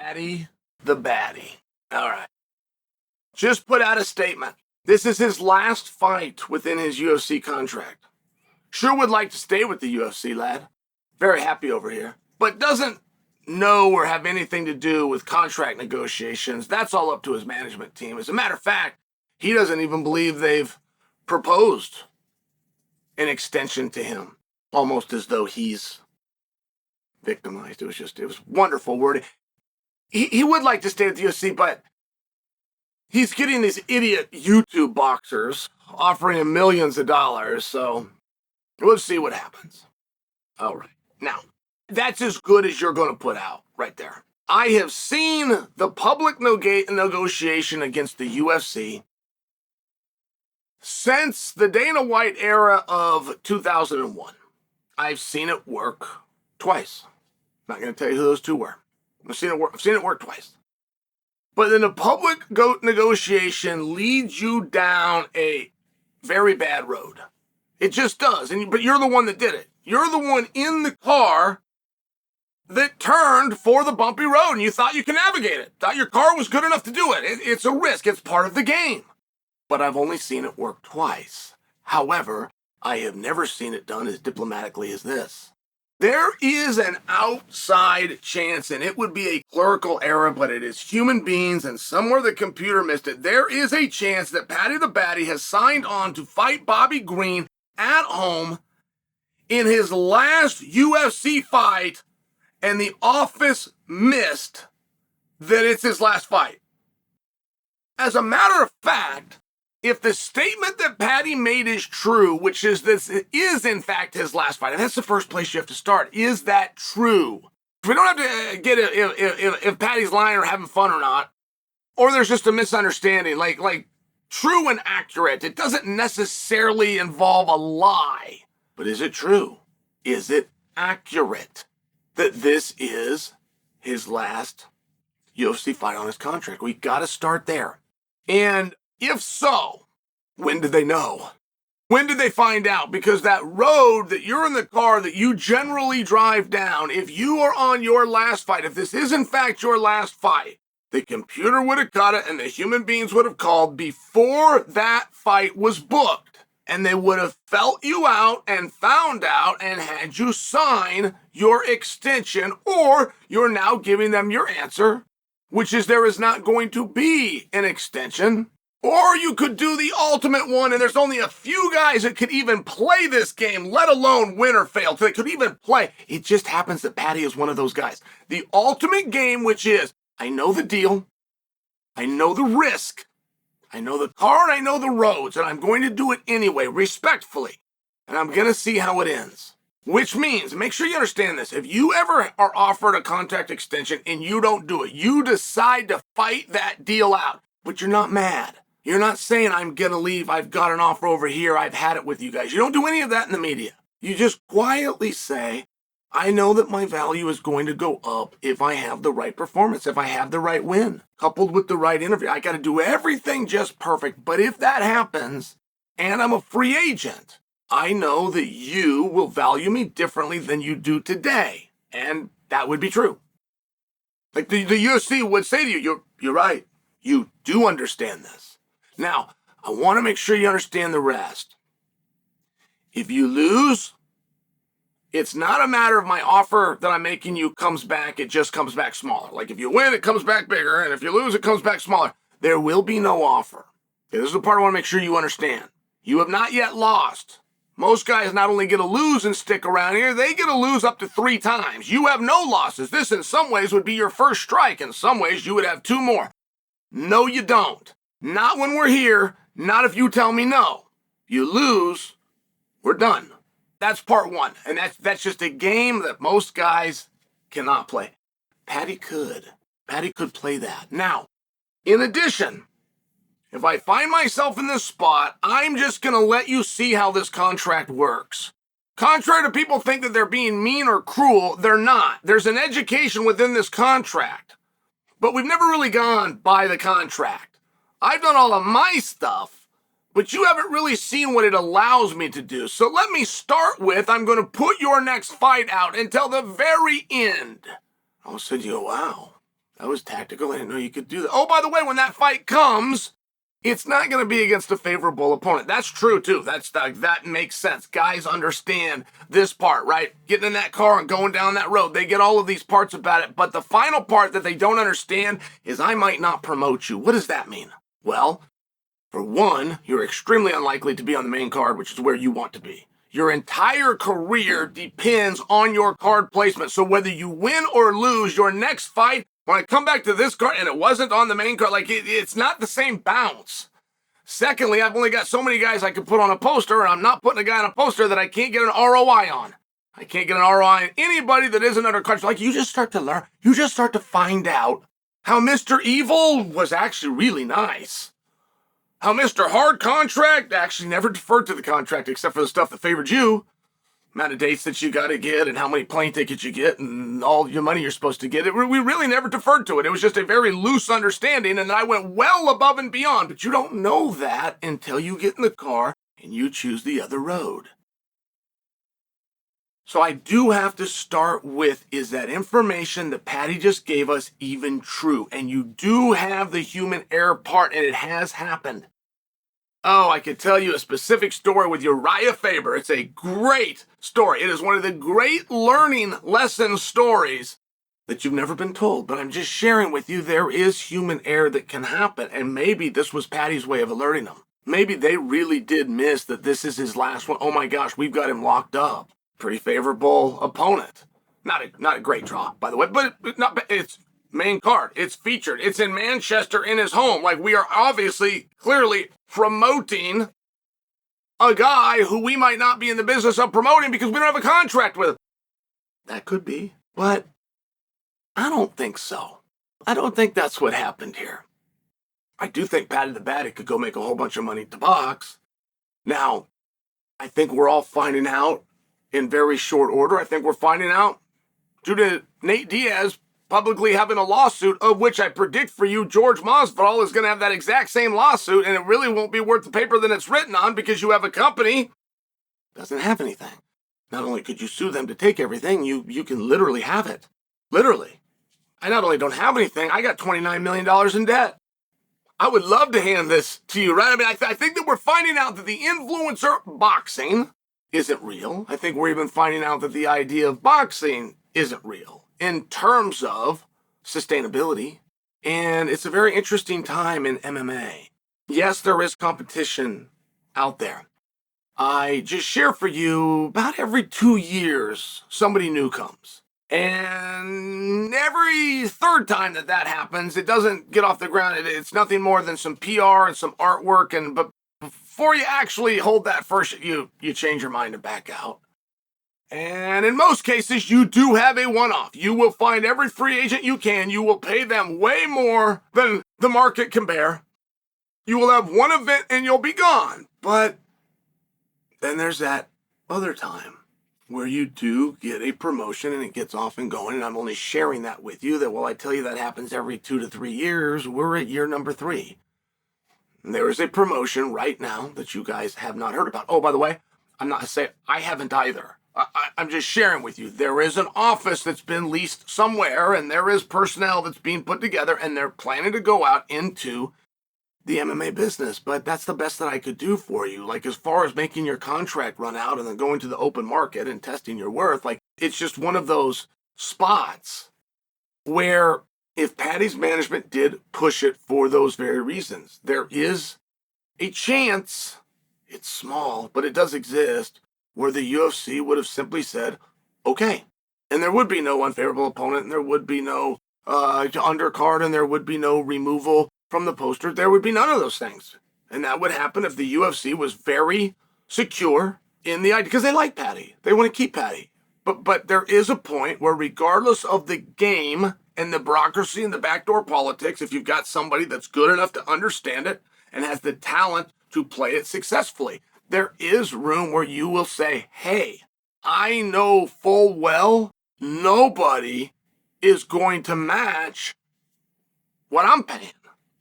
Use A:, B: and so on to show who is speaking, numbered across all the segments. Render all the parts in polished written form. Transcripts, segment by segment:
A: Paddy the Baddy. All right. Just put out a statement. This is his last fight within his UFC contract. Sure would like to stay with the UFC, lad. Very happy over here. But doesn't know or have anything to do with contract negotiations. That's all up to his management team. As a matter of fact, he doesn't even believe they've proposed an extension to him. Almost as though he's victimized. It was wonderful wording. He would like to stay at the UFC, but he's getting these idiot YouTube boxers offering him millions of dollars, so we'll see what happens. All right. Now, that's as good as you're going to put out right there. I have seen the public negotiation against the UFC since the Dana White era of 2001. I've seen it work twice. Not going to tell you who those two were. I've seen it work twice. But then the public negotiation leads you down a very bad road. It just does. But you're the one that did it. You're the one in the car that turned for the bumpy road, and you thought you could navigate it. Thought your car was good enough to do it. It's a risk. It's part of the game. But I've only seen it work twice. However, I have never seen it done as diplomatically as this. There is an outside chance, and it would be a clerical error, but it is human beings, and somewhere the computer missed it. There is a chance that Paddy the Baddy has signed on to fight Bobby Green at home in his last UFC fight, and the office missed that it's his last fight. As a matter of fact, if the statement that Paddy made is true, which is this is in fact his last fight, and that's the first place you have to start, is that true? We don't have to get if Paddy's lying or having fun or not, or there's just a misunderstanding, like true and accurate. It doesn't necessarily involve a lie, but is it true? Is it accurate that this is his last UFC fight on his contract? We got to start there. And if so, when did they know? When did they find out? Because that road that you're in the car that you generally drive down, if you are on your last fight, if this is in fact your last fight, the computer would have got it and the human beings would have called before that fight was booked. And they would have felt you out and found out and had you sign your extension, or you're now giving them your answer, which is there is not going to be an extension. Or you could do the ultimate one, and there's only a few guys that could even play this game, let alone win or fail. So they could even play. It just happens that Paddy is one of those guys. The ultimate game, which is, I know the deal, I know the risk, I know the car, and I know the roads, and I'm going to do it anyway, respectfully. And I'm going to see how it ends. Which means, make sure you understand this, if you ever are offered a contract extension and you don't do it, you decide to fight that deal out, but you're not mad. You're not saying, I'm going to leave, I've got an offer over here, I've had it with you guys. You don't do any of that in the media. You just quietly say, I know that my value is going to go up if I have the right performance, if I have the right win, coupled with the right interview. I got to do everything just perfect. But if that happens, and I'm a free agent, I know that you will value me differently than you do today. And that would be true. Like the UFC would say to you, you're right. You do understand this. Now, I want to make sure you understand the rest. If you lose, it's not a matter of my offer that I'm making you comes back, it just comes back smaller. Like if you win, it comes back bigger, and if you lose, it comes back smaller. There will be no offer. Okay, this is the part I want to make sure you understand. You have not yet lost. Most guys not only get to lose and stick around here, they get to lose up to 3 times. You have no losses. This in some ways would be your first strike. In some ways, you would have 2 more. No, you don't. Not when we're here, not if you tell me no. You lose, we're done. That's part 1, and that's just a game that most guys cannot play. Paddy could. Paddy could play that. Now, in addition, if I find myself in this spot, I'm just going to let you see how this contract works. Contrary to people think that they're being mean or cruel, they're not. There's an education within this contract, but we've never really gone by the contract. I've done all of my stuff, but you haven't really seen what it allows me to do. So let me start with, I'm going to put your next fight out until the very end. All of a sudden you go, wow, That was tactical. I didn't know you could do that. Oh, by the way, when that fight comes, it's not going to be against a favorable opponent. That's true, too. That makes sense. Guys understand this part, right? Getting in that car and going down that road. They get all of these parts about it. But the final part that they don't understand is I might not promote you. What does that mean? Well, for one, you're extremely unlikely to be on the main card, which is where you want to be. Your entire career depends on your card placement. So whether you win or lose your next fight, when I come back to this card and it wasn't on the main card, it's not the same bounce. Secondly, I've only got so many guys I can put on a poster, and I'm not putting a guy on a poster that I can't get an ROI on. I can't get an ROI on anybody that isn't under contract. You just start to learn. You just start to find out how Mr. Evil was actually really nice. How Mr. Hard Contract actually never deferred to the contract except for the stuff that favored you. Amount of dates that you got to get and how many plane tickets you get and all your money you're supposed to get. We really never deferred to it. It was just a very loose understanding, and I went well above and beyond. But you don't know that until you get in the car and you choose the other road. So I do have to start with, is that information that Paddy just gave us even true? And you do have the human error part, and it has happened. Oh, I could tell you a specific story with Uriah Faber. It's a great story. It is one of the great learning lesson stories that you've never been told. But I'm just sharing with you, there is human error that can happen. And maybe this was Paddy's way of alerting them. Maybe they really did miss that this is his last one. Oh my gosh, we've got him locked up. Pretty favorable opponent. Not a great draw, by the way, but it's main card. It's featured. It's in Manchester in his home. We are obviously, clearly promoting a guy who we might not be in the business of promoting because we don't have a contract with him. That could be, but I don't think so. I don't think that's what happened here. I do think Paddy the Baddy could go make a whole bunch of money to box. Now, I think we're all finding out in very short order. I think we're finding out due to Nate Diaz publicly having a lawsuit, of which I predict for you, George Masvidal is going to have that exact same lawsuit, and it really won't be worth the paper that it's written on because you have a company that doesn't have anything. Not only could you sue them to take everything, you can literally have it. Literally. I not only don't have anything, I got $29 million in debt. I would love to hand this to you, right? I mean, I think that we're finding out that the influencer boxing isn't real. I think we're even finding out that the idea of boxing isn't real in terms of sustainability. And it's a very interesting time in MMA. Yes, there is competition out there. I just share for you about every 2 years, somebody new comes. And every third time that happens, it doesn't get off the ground. It's nothing more than some PR and some artwork. But before you actually hold that first, you change your mind and back out. And in most cases, you do have a one-off. You will find every free agent you can. You will pay them way more than the market can bear. You will have one event and you'll be gone. But then there's that other time where you do get a promotion and it gets off and going. And I'm only sharing that with you that, well, I tell you that happens every 2 to 3 years. We're at year number 3. And there is a promotion right now that you guys have not heard about. Oh, by the way, I'm not saying I haven't either. I'm just sharing with you. There is an office that's been leased somewhere, and there is personnel that's being put together, and they're planning to go out into the MMA business. But that's the best that I could do for you. As far as making your contract run out and then going to the open market and testing your worth, it's just one of those spots where if Paddy's management did push it for those very reasons, there is a chance, it's small, but it does exist, where the UFC would have simply said, okay. And there would be no unfavorable opponent, and there would be no undercard, and there would be no removal from the poster. There would be none of those things. And that would happen if the UFC was very secure in the idea, because they like Paddy. They want to keep Paddy. But there is a point where regardless of the game and the bureaucracy and the backdoor politics, if you've got somebody that's good enough to understand it and has the talent to play it successfully, there is room where you will say, hey, I know full well nobody is going to match what I'm paying.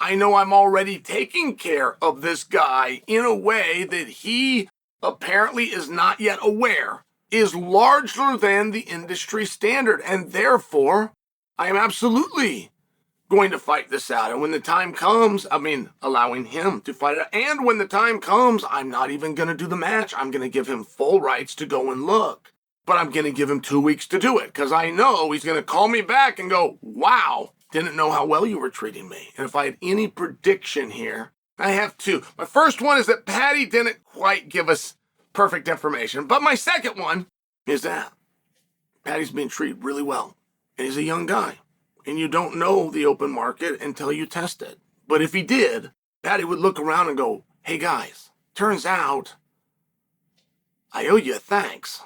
A: I know I'm already taking care of this guy in a way that he apparently is not yet aware is larger than the industry standard. And therefore, I am absolutely going to fight this out. And when the time comes, allowing him to fight it out. And when the time comes, I'm not even going to do the match. I'm going to give him full rights to go and look. But I'm going to give him 2 weeks to do it because I know he's going to call me back and go, wow, didn't know how well you were treating me. And if I had any prediction here, I have two. My first one is that Paddy didn't quite give us perfect information. But my second one is that Paddy's being treated really well. And he's a young guy. And you don't know the open market until you test it. But if he did, Paddy would look around and go, hey guys, turns out I owe you a thanks.